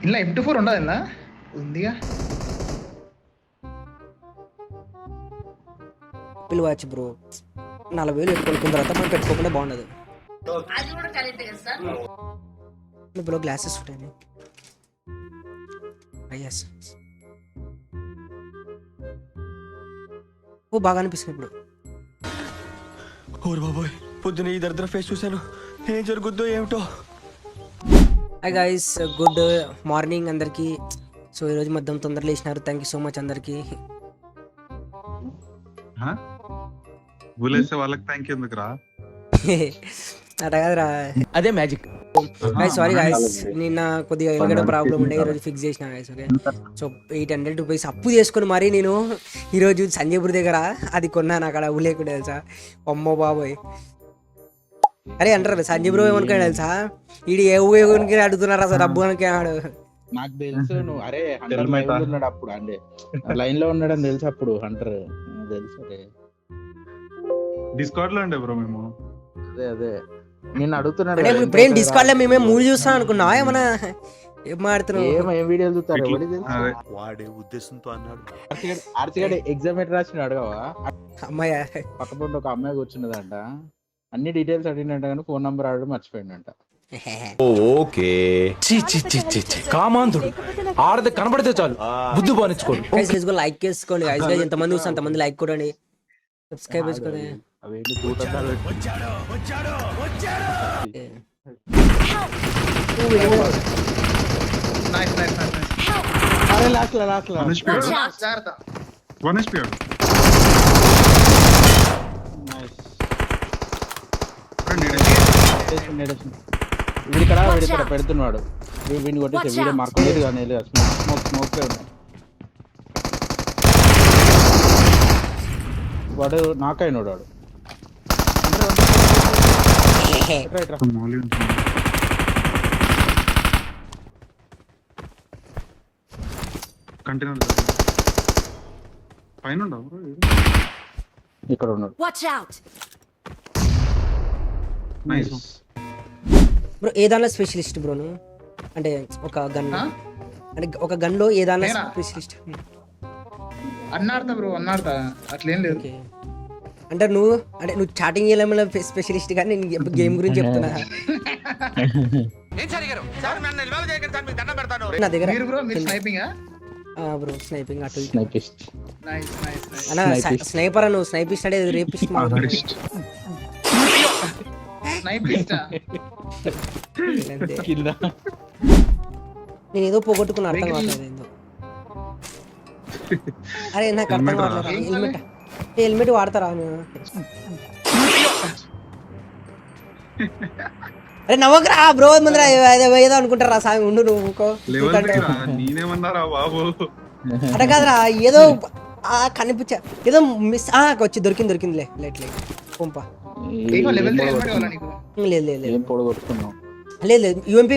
ఇలా M24 ఉండదు ఇలా ఉందిగా. పిలవచ్చు బ్రో 40,000 పెట్టుకున్న తర్వాత మనం పెట్టుకోకుండా బాగుండదు. బ్రో గ్లాసెస్ ఉంటాయి. ఎస్ ఓ బాగా అనిపిస్తుంది ఇప్పుడు. ఓర్ బాబోయ్ పొద్దున ఈ దరిద్ర ఫేస్ చూశాను, ఏం జరుగుద్దో ఏమిటో. హాయ్ గైస్, గుడ్ మార్నింగ్ అందరికి. సో ఈరోజు మధ్యాహ్నం తొందరగా లేచినారు, థ్యాంక్ యూ సో మచ్ అందరికి. వాళ్ళకి థ్యాంక్ యూ ఎందుకురా? అట కాదురా, అదే మ్యాజిక్. సారీ గైస్, నిన్న కొద్దిగా ఎలుగడ ప్రాబ్లం ఉండే, ఈరోజు ఫిక్స్ చేసిన గైస్. ఓకే, సో 800 రూపీస్ అప్పు చేసుకుని మరి నేను ఈరోజు సంజయపూర్ దగ్గర అది కొన్నాను. అక్కడ లేకుండా తెలుసా, అమ్మో బాబోయ్. అరే అంటారు సంజయపూర్ ఏమనుకున్నా తెలుసా, ఈడు ఏ ఊరికి అడుగుతున్నారు అసలు డబ్బు అనుకున్నాడు. నాకు తెలుసు నువ్వు అరే హంటర్ లైవ్ లో ఉన్నాడు అప్పుడు, అంటే లైన్ లో ఉన్నాడని తెలుసు అప్పుడు హంటర్ తెలుసు. డిస్కార్డ్ లో ఉండే బ్రో మేము. అదే అదే నేను అడుగుతున్నాడు. అంటే ఇప్పుడు బ్రెయిన్ డిస్కార్డ్ లో మేమే మూవీ చూస్తాం అనుకున్నా, ఏమన్నా ఏం మాడుతున్నావు, ఏం వీడియోలు చూస్తారు అదే. వాడే ఉద్దేశంతో అన్నాడు. ఆర్చిగడ్ ఎగ్జామ్ ఎట్లా రాసిన అడగవా? అమ్మాయ పక్కపొంటి ఒక అమ్మాయి కూర్చున్నదంట, అన్ని డీటెయిల్స్ అడిగినట్ట కానీ ఫోన్ నంబర్ ఆడడం మర్చిపోయిందంట. ఓకే కామాంధుడు ఆడది కనబడితే చాలు బుద్ధి బానించుకోండి. లైక్ చేసుకోండి గైస్, గైస్ ఎంతమంది చూస్తే అంతమంది లైక్ కొడండి, సబ్స్క్రైబ్ చేసుకోండి. అవేంటి దూతద్దాలు నైస్ నైస్ నైస్ నైస్. అరే లాస్ట్ లో జాగ్రత్త. 1 HP ఆడు. వీడిక్కడ పెడుతున్నాడు, వీడిని కొట్టేసి వీడియో మార్క్ లేదు కానీ స్మోక్ స్మోక్ వాడు నాకైనాడు వాడు. కంటైనర్ పైన ఉండవు బ్రో, ఇక్కడ ఉన్నాడు. నైస్ బ్రో ఏదానిలో స్పెషలిస్ట్ బ్రో నువ్వు? అంటే ఒక గన్, అంటే ఒక గన్ లో ఏదానిలో స్పెషలిస్ట్? అన్నాడతా బ్రో, అన్నాడతా, అట్లేం లేదు. అంటే నువ్వు చాటింగ్ చేయడంలో స్పెషలిస్ట్, కానీ నేను గేమ్ గురించి చెప్తున్నా. నా దగ్గర మీరు బ్రో మీరు స్నైపింగ్ బ్రో స్నైపింగ్ అటు స్నైపిస్ట్. Nice nice nice. అన్న స్నైపర్ నువ్వు స్నైపిస్ట్ అంటే రేపిస్ట్. స్నైపిస్ట్ కింద నేను ఏదో పోగొట్టుకున్నా, అర్థం కావట్లేదు ఏందో. అరే నాకు అర్థం కావట్లేదు. హెల్మెట్ వాడతారా? అరే నవ్వకరా బ్రో, ముందర ఏదో అనుకుంటారా సామి, ఉండు నువ్వు. నేనేమన్నారా బాబు? అట కాదురా, ఏదో కనిపించా, ఏదో మిస్ వచ్చి దొరికిందిలే లెట్ లే పంప. లెవెల్ 3 హెల్మెట్ కావాలా నీకు? లేదు పొడగొట్టుకున్నాం. లేదు యూఎంపీ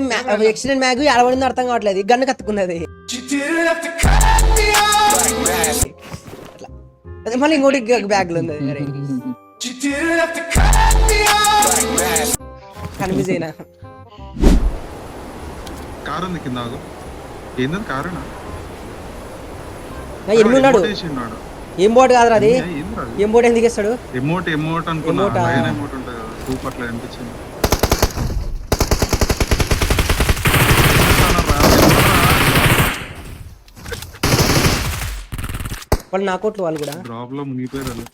ఎక్సిడెంట్ మ్యాగ్ ఆడబడింది అర్థం కావట్లేదు, గన్ను కత్తుకున్నది. అదే మళ్ళీ ఇంకోటి బ్యాగ్ లో ఉంది. కనిపించేనా కారు ఉంది కింద. ఏందని కారునా? ఎన్ని ఉన్నాడు? ఏం బోట్ కాదురా అది, ఏం బోట్ ఎందుకు ఇస్తాడు? ఎమోట్ అనుకున్నా, ఎమోట్ ఉంటుంది కదా, సూపర్ అట్లా అనిపించింది. వాళ్ళు నా కోట్లు వాళ్ళు కూడా ప్రాబ్లం మునిగిపోయారు.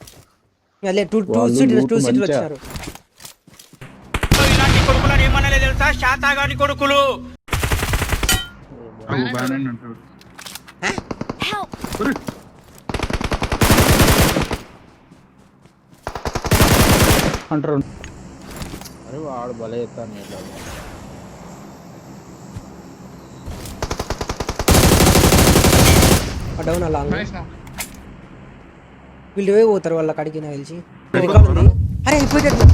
అదే టూ సీట్లు వచ్చారు. కొడుకులు అంటారు. అరే వాడు భలే ఎత్తాను. డౌన్ అలా నైస్ నో. వీళ్ళు ఏ పోతారు వాళ్ళ కాడికి నాకు తెలిసి. అరే అయిపోయేటట్టు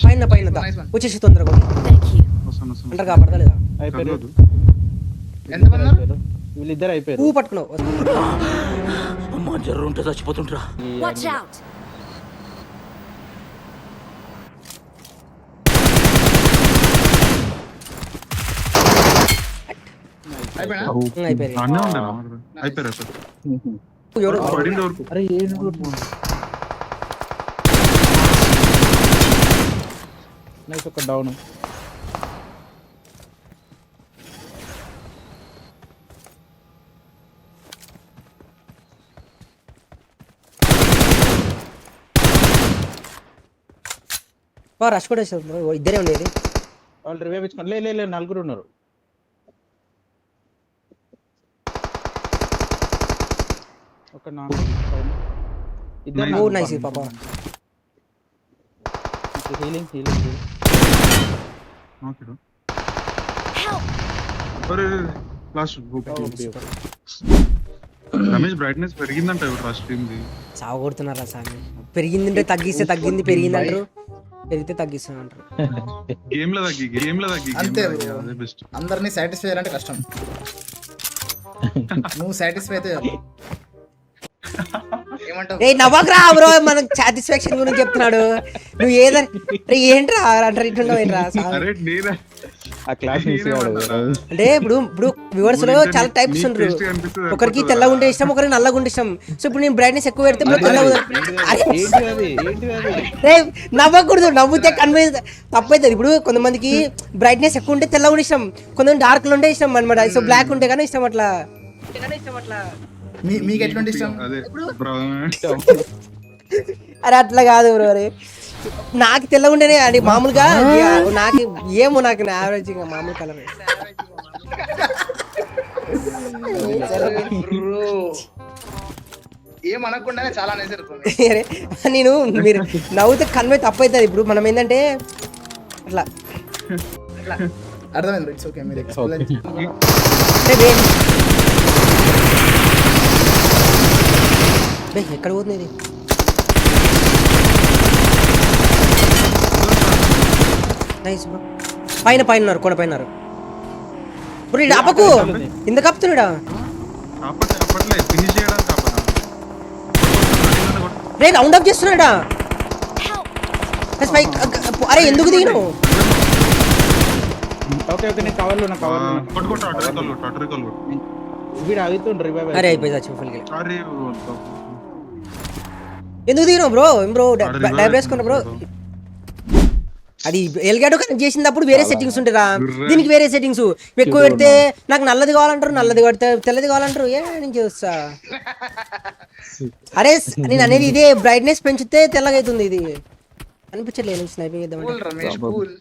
పైన వచ్చేసి తొందరగా అంటారు కాపాడతా లేదా? అయిపోయారు ఎంతమంది? వీళ్ళిద్దరు అయిపోయారు. పువ్వు పట్టుకున్నావు. జర్రు ఉంటే చచ్చిపోతుంటరా. అయిపోయినా అయిపోయింది. అన్నీ ఉండేనా అయిపోయారా సార్ ఎవరు పడింది వరకు అరే ఏడు నైస్ ఒక డౌన్. రష్ కూడా వేసారు bro. ఇద్దరే ఉండేది. వాళ్ళు రివైవ్ ఇచ్చుకోండి. లే నలుగురు ఉన్నారు. ఒక ఓ నైస్ పాప. హీలింగ్ ఓకే అరే లాస్ట్ రమేష్ బ్రైట్నెస్ పెరిగిందంట ఇప్పుడు ఆ స్ట్రీమ్ ది సాగు కొడుతున్నారా సామి. పెరిగిందంటే తగ్గిస్తే తగ్గింది, పెరిగిందంటారు, పెరిగితే తగ్గిస్తానంటారు. గేమ్ లో తగ్గి అంతే game లో bro. అదే బెస్ట్ అందరినీ సాటిస్ఫై చేయాలంటే కష్టం. నువ్వు సాటిస్ఫై అయితే చాలు. ఏమంటావు? ఏ నవ్వకరా బ్రో, మనకు సాటిస్ఫాక్షన్ గురించి చెప్తున్నాడు. నువ్వు ఏదని ఏంట్రా అంటారు, ఇట్లుండవు ఏంట్రా సామి. అరే నేనే ఆ క్లాస్ మిస్ అంటే ఇప్పుడు వ్యూవర్స్ లో చాలా టైప్స్ ఉంటారు. ఒకరికి తెల్లగా ఉంటే ఇష్టం, ఒకరికి నల్లగా ఉంటే ఇష్టం. సో ఇప్పుడు నేను బ్రైట్నెస్ ఎక్కువ పెడితే నవ్వకూడదు, నవ్వుతే కన్విన్స్ తప్పైతుంది. ఇప్పుడు కొంతమందికి బ్రైట్నెస్ ఎక్కువ ఉంటే తెల్లగా ఉంటే ఇష్టం, కొంతమంది డార్క్ లో ఉంటే ఇష్టం అనమాట. సో బ్లాక్ ఉంటే కానీ ఇష్టం అట్లా. మీకు ఎట్లాంటి ఇష్టం? అదే బ్రో అరే అట్లా కాదు బ్రో. అరే నాకు తెల్లగా ఉంటేనే అది మామూలుగా నాకు ఏమో నాకు యావరేజ్ మామూలు కలర్. ఏమనకుండానే చాలా అనేసారు. అరే నేను మీరు నవ్వుతే కన్వే తప్పవుతుంది. ఇప్పుడు మనం ఏంటంటే అట్లా అర్థమైంది. It's okay. మీరు ఎక్కడ పోతుంది ఇది? Nice bro. పైన ఉన్నారు, కొండ పైన ఉన్నారు. ఇప్పుడు ఈ అప్పకు ఇంత కప్పుతున్నాడా? అప్పట్లే ఫినిష్ చేయడానికి రే రౌండ్ అప్ చేస్తున్నాడా? అరే ఎందుకు దిగినావు? ఓకే నేను కవర్లో వీడు ఆగుతుండ్రు రివైవ్. అరే అయిపోయింది వచ్చి ఫుల్ కిల్. అరే ఎందుకు దిగినావు బ్రో? ఏం బ్రో డైవ్ వేసుకున్నా బ్రో? అది ఎల్గాడో కనెక్ట్ చేసినప్పుడు వేరే సెట్టింగ్స్ ఉంటారా, దీనికి వేరే సెట్టింగ్స్. ఎక్కువ పెడితే నాకు నల్లది కావాలంటారు, నల్లది పెడితే తెల్లది కావాలంటారు. ఏ నేను చూస్తా. అరే నేను అనేది ఇదే, బ్రైట్నెస్ పెంచితే తెల్లగా అవుతుంది. ఇది అనిపించట్లేదు స్నైపింగ్ చేద్దామంటే. రమేష్ కూల్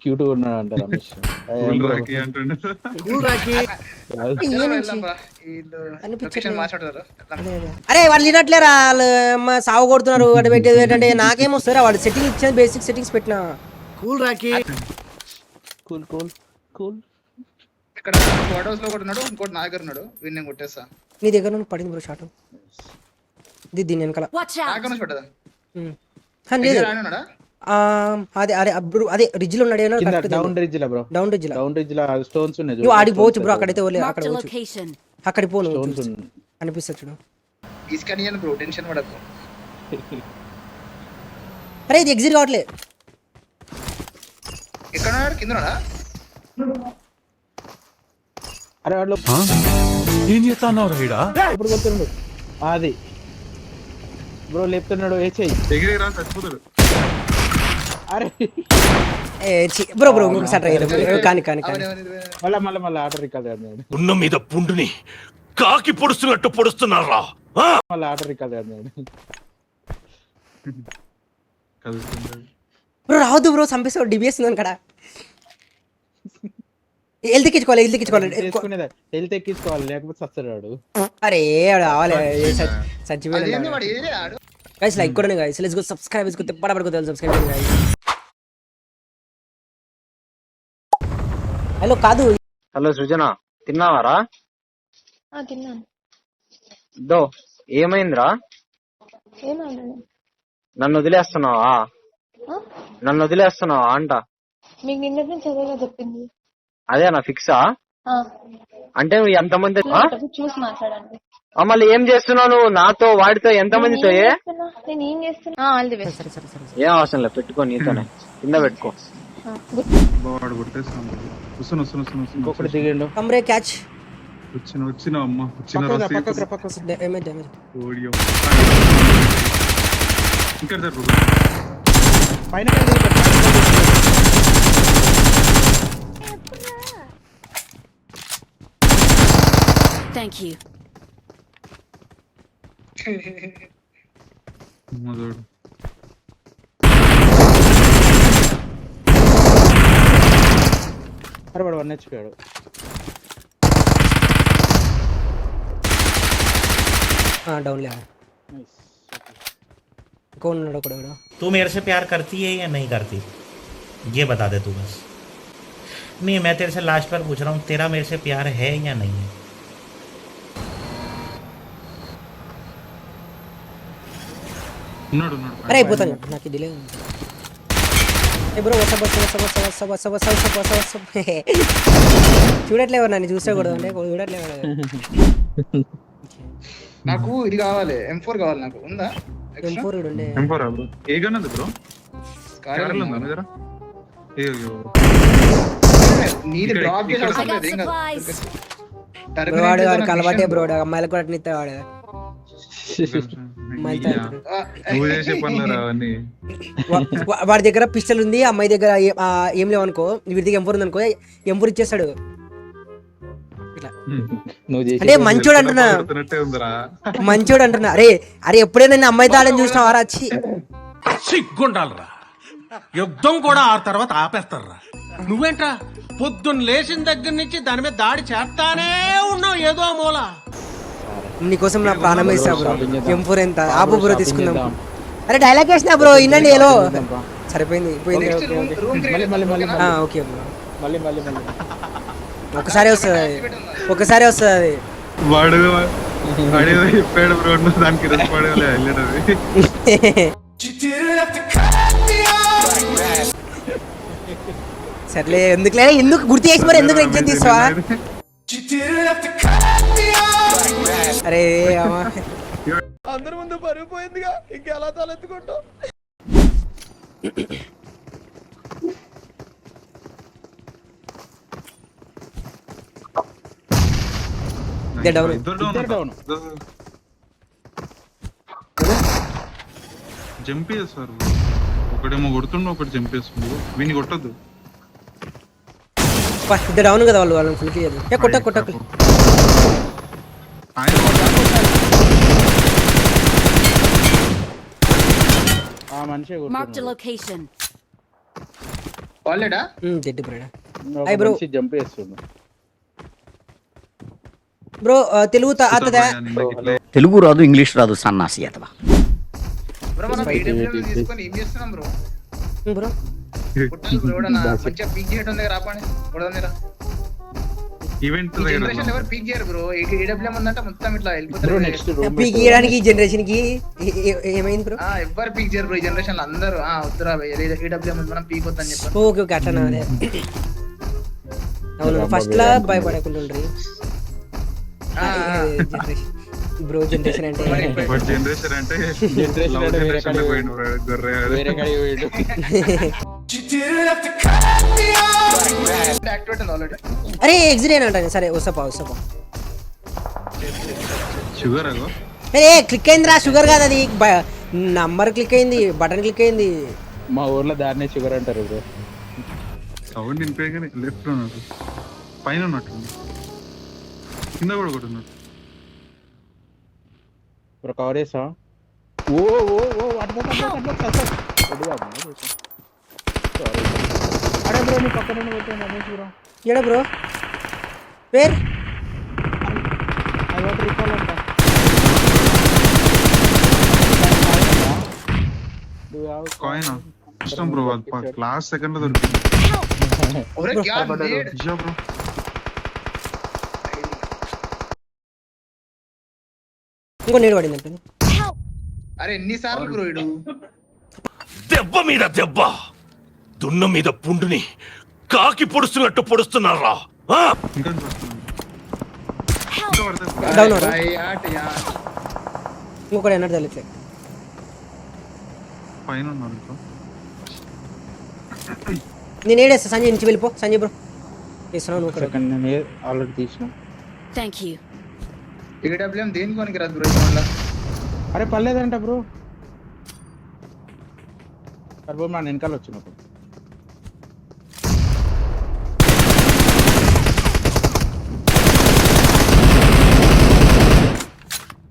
క్యూట్ ఉన్నాడు అంట రమేష్. అరే వాళ్ళు వినట్లేరా, వాళ్ళు సాగు కొడుతున్నారు. అటు పెట్టేది ఏంటంటే నాకేం వస్తారా, వాడు సెట్టింగ్ ఇచ్చిన బేసిక్ సెట్టింగ్స్ పెట్టినా. కూల్ రాకి కూల్ ఇక్కడ ఫోటోస్ లో కూడా ఉన్నాడు, ఇంకోటి నా దగ్గర ఉన్నాడు. వీడిని కొట్టేస్తా. నీ దగ్గర నుండి పడింది బ్రో షాట్. దీన్ని వెనకాల నాకన్నా పడ్డదా? లేదు ఉన్నాడా? అదే అరే బ్రో, అదే రిడ్జ్ లో ఉన్నాడు. డౌన్ రిడ్జ్ లో బ్రో, డౌన్ రిడ్జ్ లో స్టోన్స్ ఉన్నాయి. నువ్వు ఆడికి పోవచ్చు బ్రో, అక్కడైతే అక్కడ పోవచ్చు, అక్కడికి పోను అనిపిస్తుంది చూడు. తీసుకనియను బ్రో, టెన్షన్ పడకు. అరే ఇది ఎగ్జిట్ కావట్లే. ఎక్కడ ఉన్నాడు? కింద ఉన్నాడా? అరే వాడు ఏం చేస్తున్నావు రైడా? ఇప్పుడు కొడుతున్నాడు. అది బ్రో లేపుతున్నాడు. ఏ చెయ్యి ఎగిరేరా చచ్చిపోతాడు. అరే బ్రో ఇంకొకసారి ట్రై చేద్దాం. కానీ మళ్ళీ ఆర్డర్ రికార్డ్ ఉన్న మీద పుండుని కాకి పొడుస్తున్నట్టు పొడుస్తున్నారా? మళ్ళీ ఆర్డర్ రికార్డ్ బ్రో రావద్దు బ్రో, చంపేస్తాడు. డిబిఎస్ ఉంది అక్కడ. హెల్త్ ఎక్కించుకోవాలి హెల్త్ ఎక్కించుకోవాలి, లేకపోతే సస్తాడు. అరే చచ్చిపోయింది. గైస్ లైక్ కొడండి గైస్, లెట్స్ గో సబ్స్క్రైబ్ చేసుకుంటే పడబడుకోవాలి. సబ్స్క్రైబ్ చేయండి గైస్. హలో కాదు, హలో సృజన, తిన్నావారా? తిన్నాను. దో ఏమైందిరా? నన్ను వదిలేస్తున్నావా? అంట. మీకు నిన్నటి నుంచి అదేగా చెప్పింది. అదేనా ఫిక్సా? అంటే నువ్వు ఎంతమంది చూసి మాట్లాడండి. మళ్ళీ ఏం చేస్తున్నావు నువ్వు? నాతో వాడితో ఎంతమందితో? నేను ఏం చేస్తున్నా? ఏం అవసరం లేదు, పెట్టుకో, నీతోనే కింద పెట్టుకో. వాడు కొట్టేస్తాను. వస్తున్నా వస్తున్నా వస్తున్నా ఇంకొకటి దిగిండు. కమ్రే క్యాచ్. వచ్చిన అమ్మ వచ్చిన పక్కకు డ్యామేజ్ ఓడియో ఇంకా పైన Thank you. చూడు అరే వాడు 1 HP వాడు. డౌన్ లే. कौन लड़ो कड़ो तू मेरे से प्यार करती है या नहीं करती ये बता दे तू बस। नहीं मैं तेरे से लास्ट बार पूछ रहा हूँ तेरा मेरे से प्यार है या नहीं है। अरे అయిపోతాను నాకు డిలే ఉంది. ఏ బ్రో వస చూడట్లేవు నన్ను చూసేకూడదు అంటే చూడట్లేవు. నాకు ఇది కావాలి M4 కావాలి నాకు ఉందా M4 ఉండే M4 బ్రో ఏ గన్ ఉంది బ్రో కార్లో ఉందా జరా అయ్యో నీది డ్రాప్ చేసి అవసరం I got లేదు ఏం కాదు supplies. వాడు వాడికి అలవాటే బ్రో అమ్మాయిలకు కూడా అట్లా ఇస్తాడు వాడు. నువ్వు చేసే పనులు అవన్నీ వాడి దగ్గర పిస్టల్ ఉంది అమ్మాయి దగ్గర ఏం లేవనుకో వీడి దగ్గర M4 ఉంది అనుకో M4 ఇచ్చేస్తాడు. అంటే మంచోడు అంటున్నా మంచోడు అంటున్నా. అరే అరే ఎప్పుడైనా నేను అమ్మాయితో ఆడని చూసినావా వచ్చి సిగ్గుండాలరా యుద్ధం కూడా ఆ తర్వాత ఆపేస్తారా నువ్వేంట్రా పొద్దున్న లేచిన దగ్గర నుంచి దాని మీద దాడి చేస్తానే ఉన్నావు ఏదో మూల. నీకోసం నా ప్రాణం వేసా బ్రో. M4 ఎంత ఆపు బ్రో తీసుకుందాం. అరే డైలాగ్ వేసినా బ్రో ఇన్నండి ఏలో సరిపోయింది పోయింది. ఓకే బ్రో మళ్ళీ ఒకసారి వస్తుంది అది. వాడు చెప్పాడు బ్రో దానికి రెస్పాండ్ వెళ్ళేది. సర్లే ఎందుకు గుర్తు చేసి మరి ఎందుకు ఎగ్జామ్ తీస్తావా? అరే అందరి ముందు పరిగిపోయిందిగా ఇంకెలా తలెత్తుకుంటావు. జంప్ చేస్తారు ఒకటేమో కొడుతుండు ఒకటి జంప్ చేస్తుండు వీని కొట్టద్దు. ఇద్దరు డౌన్ కదా వాళ్ళని ఫుల్ క్లియర్ కొట్ట Marked a location. వాళ్ళేడా జెడ్ బ్రో జంప్ చేస్తుండు. బ్రో తెలుగు అతదా తెలుగు రాదు ఇంగ్లీష్ రాదు సన్నాసి అతవా బ్రో మనం AWM తీసుకొని ఏం చేస్తున్నాం బ్రో బ్రో కొట్టాలి బ్రో నా మంచిగా పీక్ చేయడం దగ్గర రాపండి కొడదానిరా ఈవెంట్ జనరేషన్ ఎవరు పీక్ చేయరు బ్రో AWM ఉందంటే మొత్తం ఇట్లా వెళ్ళిపోతారు. నెక్స్ట్ పీక్ చేయడానికి ఈ జనరేషన్ కి ఏమైంది బ్రో? ఎవరు పీక్ చేయరు బ్రో ఈ జనరేషన్ లో అందరూ వద్దురా AWM మనం పీక్ వద్దని చెప్పారు. ఓకే అట్లా అదే అవును ఫస్ట్ లా భయపడకుంటుండ్రి బ్రో. జనరేషన్ అంటే జనరేషన్ అంటే వేరే కాడికి పోయిండు. అరే ఎగ్జిట్ అంటాను. సరే వస్తాపా షుగర్ అగో ఏ క్లిక్ అయిందిరా. షుగర్ కాదు అది నంబర్ క్లిక్ అయింది బటన్ క్లిక్ అయింది. మా ఊర్లో దాన్నే షుగర్ అంటారు బ్రో. సౌండ్ వినిపోయాగానే లెఫ్ట్ ఉన్నట్టు పైన ఉన్నట్టు కింద కూడా ఒకటి ఉన్నట్టు బ్రో కవర్ చేసా. ఓ అరే బ్రో నీ పక్కన పెట్టాను రమేష్ బ్రో. ఏడా bro pair I want recall అంట. కాయిన్ ఇష్టం బ్రో క్లాస్ సెకండ్ లో దొరికింది. ఒరే క్యా नीड బ్రో ఇంకో నీడు పడింది అంటే. అరే ఎన్నిసార్లు బ్రో ఇడు దెబ్బ మీద దెబ్బ దున్న మీద పుండుని కాకి పొడుస్తున్నట్టు పొడుస్తున్నారా. ఇంకా డౌన్ भाई हट यार ఇంకొకటి ఎన్నట్టు తెలియట్లే. పైన ఉన్నారు ఇంకా నేను ఏడేస్తా సంజయ్ నుంచి వెళ్ళిపో సంజయ్ బ్రో. చేస్తున్నావు నువ్వు ఇక్కడ. సెకండ్ నేను ఆల్రెడీ తీసిన. Thank you. ఏడబ్ల్యూఎం దేనికి కొనికి రాదు బ్రో మళ్ళీ. అరే పర్లేదంట బ్రో. టర్బో మ్యాన్ వెనకాల వచ్చినప్పుడు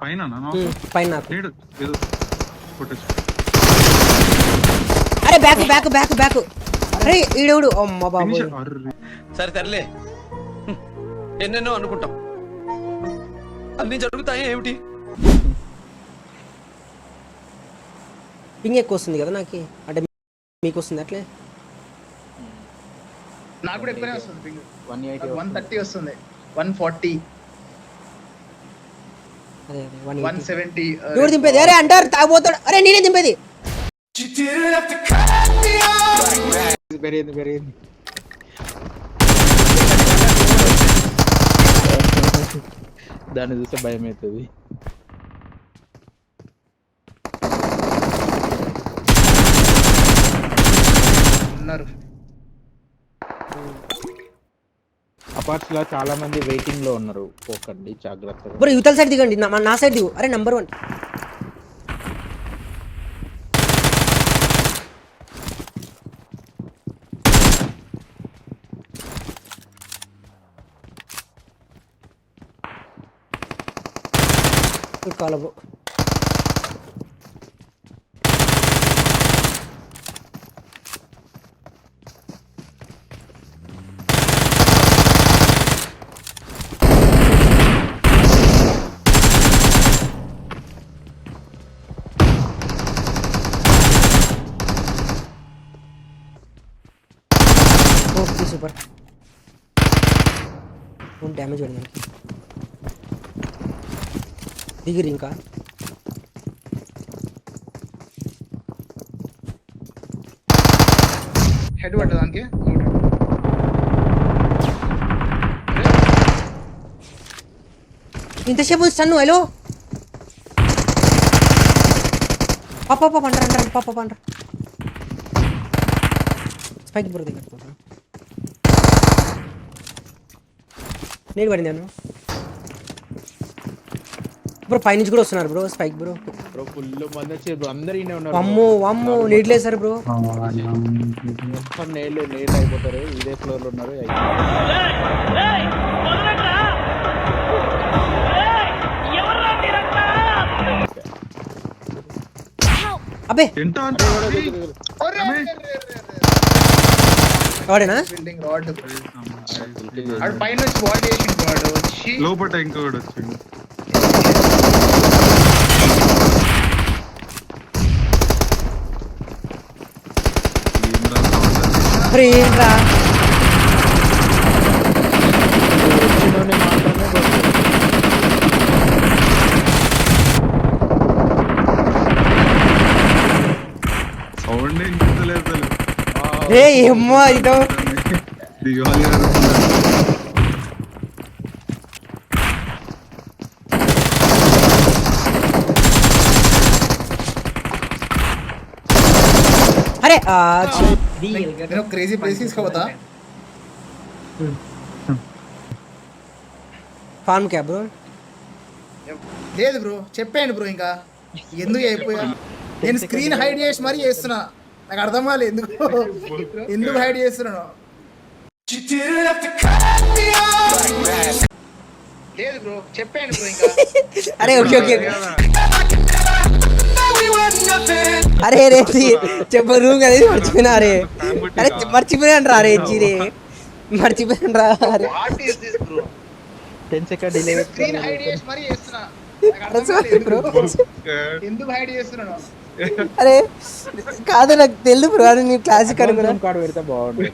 పైన పైన నాకు. ఏదో కొట్టచ్చు. అరే బ్యాక్ బ్యాక్ బ్యాక్ బ్యాక్. అరే ఈడెవడు అమ్మ బాబు. సరే తరలే, ఎన్నెన్నో అనుకుంటాం, అన్ని జరుగుతాయి ఏమిటి? పింగ్ ఎక్కువ వస్తుంది కదా నాకు, అంటే మీకు వస్తుంది అట్లే? నాకు కూడా ఎక్కువనే వస్తుంది. 180 130 వస్తుంది, 140, అదే 170. ఎవరు దింపేది? అరే అంటారు తాగిపోతాడు. అరే నేనే దింపేది. పెరిగింది. దాన్ని చూస్తే భయం అవుతుంది. ఉన్నారు అపార్ట్స్ లో చాలా మంది వెయిటింగ్ లో ఉన్నారు, పోకండి జాగ్రత్తగా. బ్రో యువతల సైడ్ దిగండి, నా సైడ్ దిగు. అరే నంబర్ 1 కాల బ్రో. Okay super. డ్యామేజ్ పడింది దిగిరి. ఇంకా హెడ్ పడ్డ దానికి. ఇంతసేపు సన్ను హలో పాప అంటారు పాప అంటారు. స్పైక్ బ్రో దగ్గర నేను పడింది అను బ్రో. పైనుంచి కూడా వస్తున్నారు bro spike bro. Bro full మంది వచ్చారు బ్రో, అందరూ ఈయనే ఉన్నారు. అమ్మో నీట్లేదు సార్ బ్రో. మొత్తం నేళ్ళు అయిపోతారు. ఇదే ఫ్లోర్ లో ఉన్నారు. అబ్బే ఎంత వాడేనా? బిల్డింగ్ రాడ్ ఆడు పైన నుంచి బాల్ చేసిండు వాడు వచ్చి లోపట ఇంకొకటి వచ్చిండు. అరే ఏంట్రా సౌండ్ ఇంకింతలేదు. రే ఏమో ఇదో దిగాలి. అరే నేను క్రేజీ ప్లేస్ తీసుకోవద్దా? Farm cab bro. లేదు బ్రో చెప్పేయండి బ్రో. ఇంకా ఎందుకు అయిపోయా? నేను స్క్రీన్ హైడ్ చేసి మరీ చేస్తున్నా. నాకు అర్థం కాలేదు ఎందుకు హైడ్ చేస్తున్నాను. లేదు బ్రో చెప్పేయండి బ్రో. ఇంకా అరే ఓకే అరే రే చెప్ప రూమ్ కదా మర్చిపోయినా. అరే మర్చిపోయాను రా. అరే జీరే మర్చిపోయాను రా. అరే 10 సెకండ్ డిలే. స్క్రీన్ హైడ్ చేసి మరీ చేస్తున్నా. ఎందుకు హైడ్ చేస్తున్నాను? అరే కాదు నాకు తెలుసు బ్రో. నీ క్లాసిక్ అనుకున్నా. కార్డు పెడితే బాగుంటుంది.